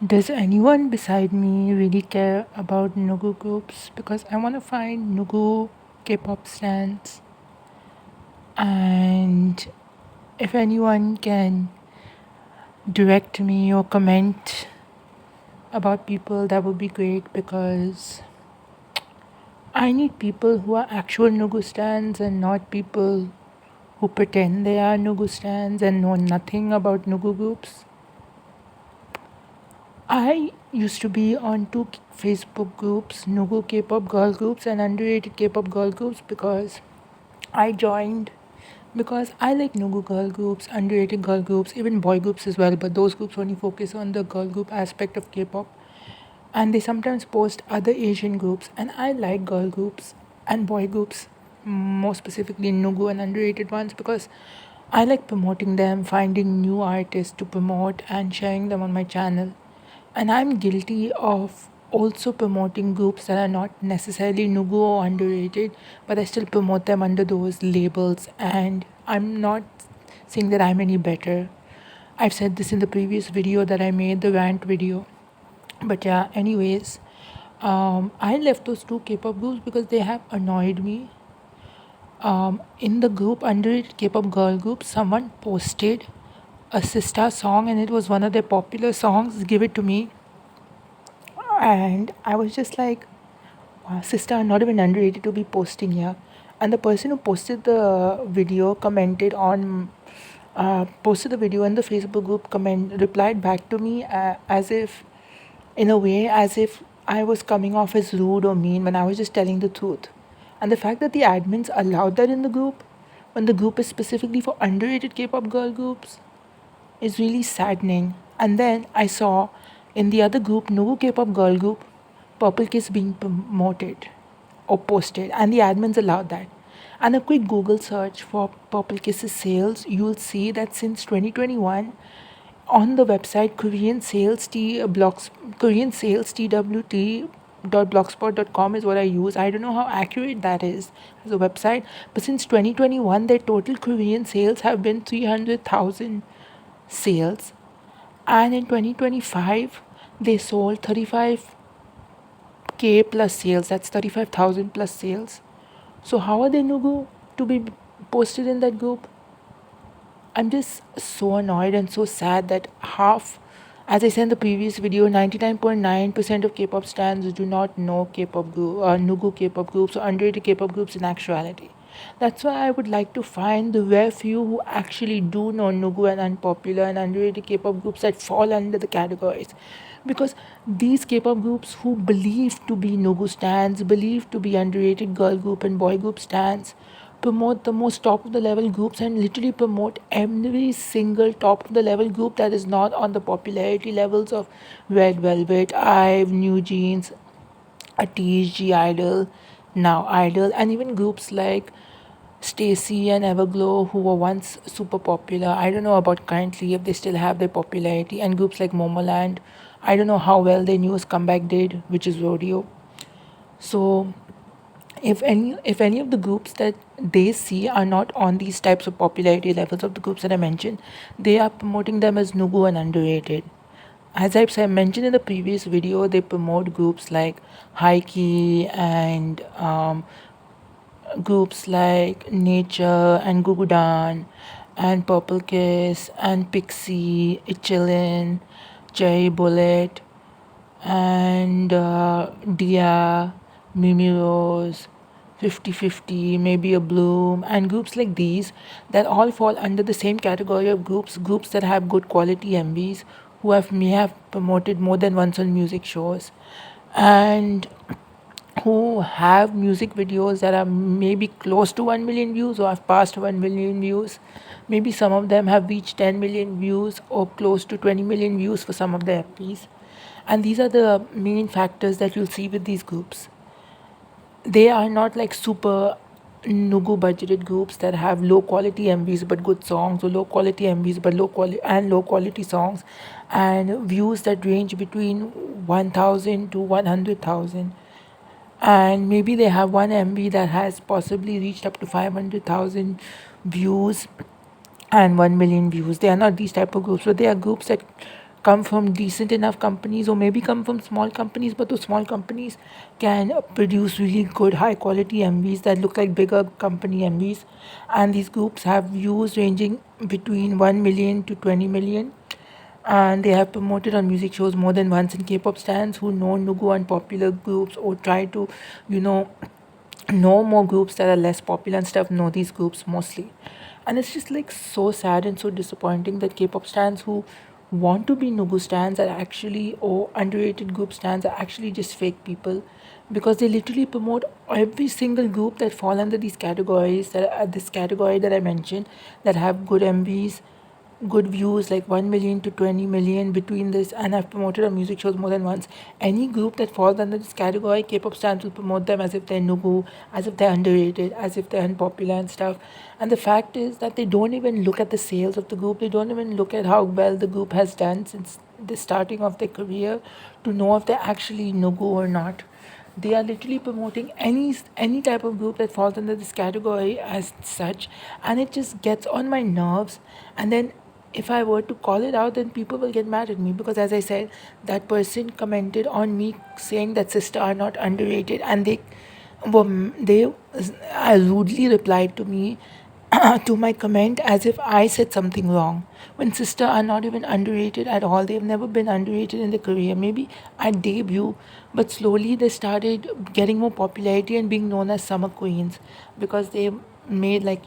Does anyone beside me really care about Nugu groups? Because I want to find Nugu K-pop stans, and if anyone can direct me or comment about people, that would be great because I need people who are actual Nugu stans and not people who pretend they are Nugu stans and know nothing about Nugu groups. I used to be on two Facebook groups, Nugu K-pop girl groups and underrated K-pop girl groups, because I joined because I like Nugu girl groups, underrated girl groups, even boy groups as well, but those groups only focus on the girl group aspect of K-pop. And they sometimes post other Asian groups, and I like girl groups and boy groups, more specifically Nugu and underrated ones, because I like promoting them, finding new artists to promote and sharing them on my channel. And I'm guilty of also promoting groups that are not necessarily Nugu or underrated, but I still promote them under those labels. And I'm not saying that I'm any better. I've said this in the previous video that I made, the Rant video. But yeah, anyways, I left those two K-pop groups because they have annoyed me. In the group, underrated K-pop girl group, someone posted a sister song and it was one of their popular songs, Give It To Me. And I was just like, wow, sister, not even underrated to be posting here. And the person who posted the video commented on, posted the video in the Facebook group, replied back to me as if, in a way, as if I was coming off as rude or mean when I was just telling the truth. And the fact that the admins allowed that in the group, when the group is specifically for underrated K-pop girl groups, is really saddening. And then I saw in the other group, Nugu K-pop girl group, Purple Kiss being promoted or posted, and the admins allowed that. And a quick Google search for Purple Kiss's sales, you'll see that since 2021, on the website Korean sales twt.blogspot.com is what I use. I don't know how accurate that is as a website, but since 2021, their total Korean sales have been 300,000 sales, and in 2025 they sold 35k plus sales. That's 35,000 plus sales. So how are they Nugu to be posted in that group? I'm just so annoyed and so sad that half, as I said in the previous video, 99.9% of K-pop stans do not know K-pop Nugu K-pop groups or underrated K-pop groups in actuality. That's why I would like to find the rare few who actually do know Nugu and unpopular and underrated K-pop groups that fall under the categories. Because these K-pop groups who believe to be Nugu stans, believe to be underrated girl group and boy group stans, promote the most top of the level groups and literally promote every single top of the level group that is not on the popularity levels of Red Velvet, IVE, New Jeans, Atish, G Idol, Now Idol, and even groups like Stacy and Everglow, who were once super popular. I don't know about currently if they still have their popularity, and groups like Momoland. I don't know how well their newest comeback did, which is Rodeo. So if any of the groups that they see are not on these types of popularity levels of the groups that I mentioned, they are promoting them as Nugu and underrated. As I've said, mentioned in the previous video, they promote groups like High Key and groups like Nature and Gugudan and Purple Kiss and Pixie, Ichilin, Cherry Bullet and Dia, Mimi Rose, 50/50, Maybe a Bloom, and groups like these that all fall under the same category of groups that have good quality MVs, who may have promoted more than once on music shows, and who have music videos that are maybe close to 1 million views or have passed 1 million views. Maybe some of them have reached 10 million views or close to 20 million views for some of the FPs. And these are the main factors that you'll see with these groups. They are not like super Nugu budgeted groups that have low quality MVs but good songs, or low quality MVs but low quality songs, and views that range between 1,000 to 100,000. And maybe they have one MV that has possibly reached up to 500,000 views and 1 million views. They are not these type of groups, but they are groups that come from decent enough companies or maybe come from small companies, but those small companies can produce really good high quality MVs that look like bigger company MVs. And these groups have views ranging between 1 million to 20 million, and they have promoted on music shows more than once. And K-pop stans who know Nugu and popular groups or try to, you know more groups that are less popular and stuff know these groups mostly. And it's just like so sad and so disappointing that K-pop stans who want to be Nugu stans are actually, or underrated group stans are actually just fake people, because they literally promote every single group that fall under these categories, that are this category that I mentioned, that have good MVs, good views like 1 million to 20 million between this, and I've promoted on music shows more than once. Any group that falls under this category, K-pop stans will promote them as if they're Nugu, as if they're underrated, as if they're unpopular and stuff. And the fact is that they don't even look at the sales of the group. They don't even look at how well the group has done since the starting of their career to know if they're actually Nugu or not. They are literally promoting any type of group that falls under this category as such, and it just gets on my nerves. And then if I were to call it out, then people will get mad at me, because as I said, that person commented on me saying that sister are not underrated, and they rudely replied to me to my comment as if I said something wrong. When sister are not even underrated at all, they've never been underrated in their career. Maybe at debut, but slowly they started getting more popularity and being known as summer queens, because they made like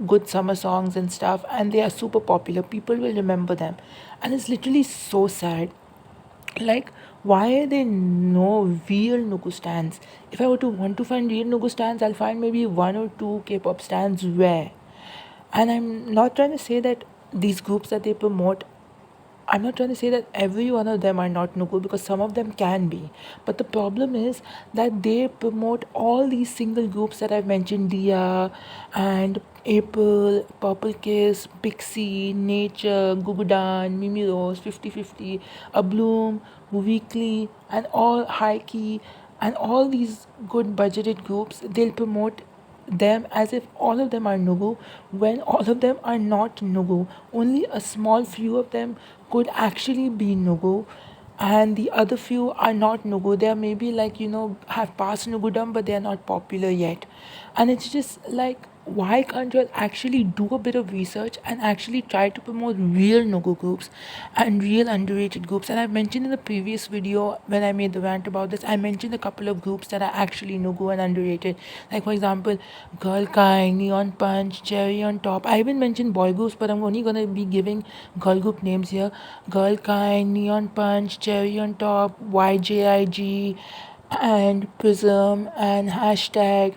good summer songs and stuff, and they are super popular. People will remember them, and it's literally so sad. Like, why are there no real Nugu stans? If I were to want to find real Nugu stans, I'll find maybe one or two K-pop stans rare. And I'm not trying to say that these groups that they promote, I'm not trying to say that every one of them are not Nugu, because some of them can be. But the problem is that they promote all these single groups that I've mentioned: Dia and April, Purple Kiss, Pixie, Nature, Gugudan, Mimi Rose, 50/50, A Bloom, Weekly, and all High Key, and all these good budgeted groups. They'll promote them as if all of them are Nugu, when all of them are not Nugu. Only a small few of them could actually be Nugu, and the other few are not Nugu. They are maybe like, have passed Nugudam, but they are not popular yet. And it's just like, why can't you actually do a bit of research and actually try to promote real Nugu groups and real underrated groups? And I've mentioned in the previous video when I made the rant about this, I mentioned a couple of groups that are actually Nugu and underrated. Like, for example, Girl Kind, Neon Punch, Cherry on Top. I even mentioned boy groups, but I'm only going to be giving girl group names here. Girl Kind, Neon Punch, Cherry on Top, YJIG, and Prism, and Hashtag,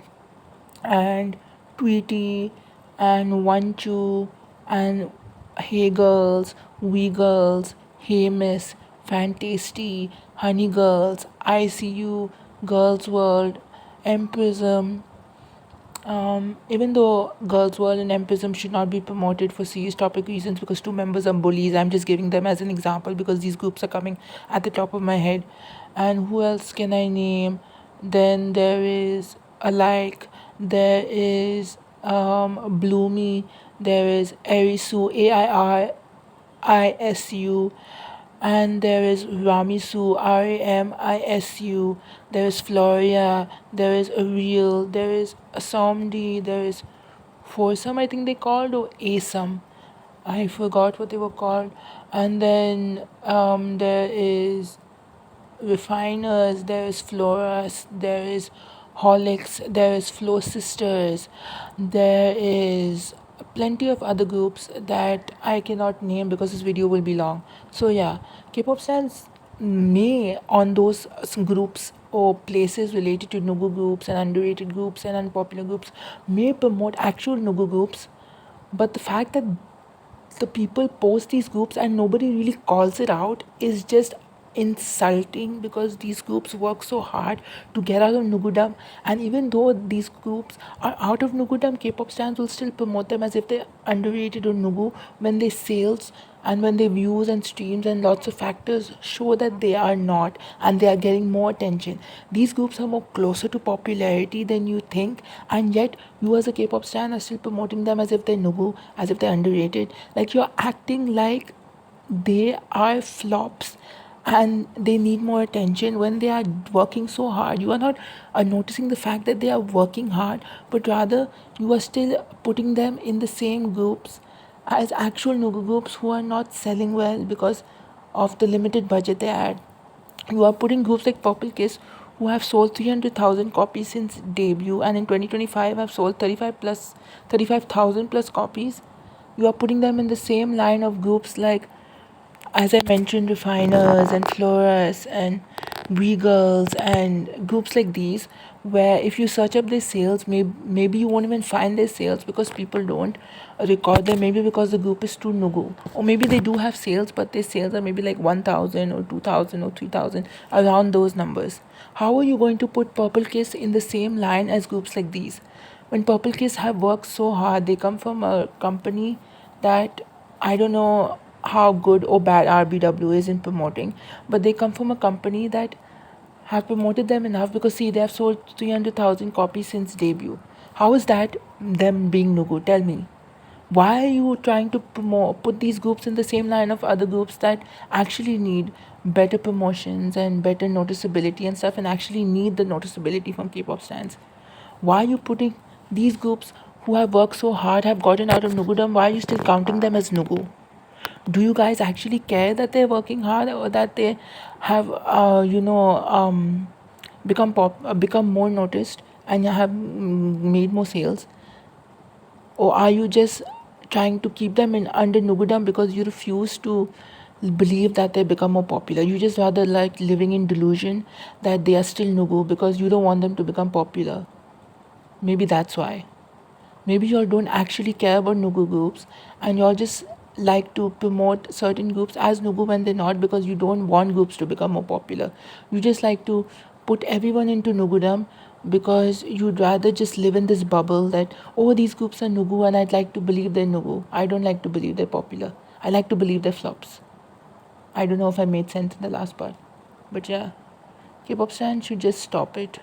and Tweety, and One Chu, and Hey Girls, We Girls, Hey Miss, Fantasty, Honey Girls, ICU, Girls World, Emprism. Even though Girls World and Empism should not be promoted for serious topic reasons because two members are bullies, I'm just giving them as an example because these groups are coming at the top of my head. And who else can I name? Then there is Alike, there is Bloomy, there is Erisu, AIRISU, and there is Ramisu, RAMISU, there is Floria, there is Ariel, there is Asomdi, there is Foursome, I think they called, or Asum. I forgot what they were called. And then there is Refiners, there is Floras, there is Holics, there is Flow Sisters, there is plenty of other groups that I cannot name because this video will be long. So yeah, K-pop stans may on those groups or places related to Nugu groups and underrated groups and unpopular groups may promote actual Nugu groups, but the fact that the people post these groups and nobody really calls it out is just insulting, because these groups work so hard to get out of Nugudam, and even though these groups are out of Nugudam, K-pop stans will still promote them as if they're underrated or Nugu, when they sales and when their views and streams and lots of factors show that they are not, and they are getting more attention. These groups are more closer to popularity than you think, and yet you as a K-pop stan are still promoting them as if they're Nugu, as if they're underrated. Like, you're acting like they are flops and they need more attention when they are working so hard. You are not noticing the fact that they are working hard, but rather you are still putting them in the same groups as actual Nugu groups who are not selling well because of the limited budget they had. You are putting groups like Purple Kiss who have sold 300,000 copies since debut and in 2025 have sold 35,000 plus copies. You are putting them in the same line of groups like, as I mentioned, Refiners and Floras and Regals and groups like these, where if you search up their sales, maybe you won't even find their sales because people don't record them, maybe because the group is too Nugu. Or maybe they do have sales, but their sales are maybe like 1,000 or 2,000 or 3,000, around those numbers. How are you going to put Purple Kiss in the same line as groups like these? When Purple Kiss have worked so hard, they come from a company that I don't know how good or bad RBW is in promoting, but they come from a company that have promoted them enough because see, they have sold 300,000 copies since debut. How is that them being Nugu? Tell me. Why are you trying to put these groups in the same line of other groups that actually need better promotions and better noticeability and stuff and actually need the noticeability from K-pop stands? Why are you putting these groups who have worked so hard, have gotten out of Nugudom, why are you still counting them as Nugu? Do you guys actually care that they're working hard or that they have become more noticed and have made more sales? Or are you just trying to keep them in under Nugudam because you refuse to believe that they become more popular? You just rather like living in delusion that they are still Nugu because you don't want them to become popular. Maybe that's why. Maybe y'all don't actually care about Nugu groups and y'all just like to promote certain groups as Nugu when they're not because you don't want groups to become more popular. You just like to put everyone into Nugudam because you'd rather just live in this bubble that, oh, these groups are Nugu and I'd like to believe they're Nugu. I don't like to believe they're popular. I like to believe they're flops. I don't know if I made sense in the last part. But yeah, K-pop stan should just stop it.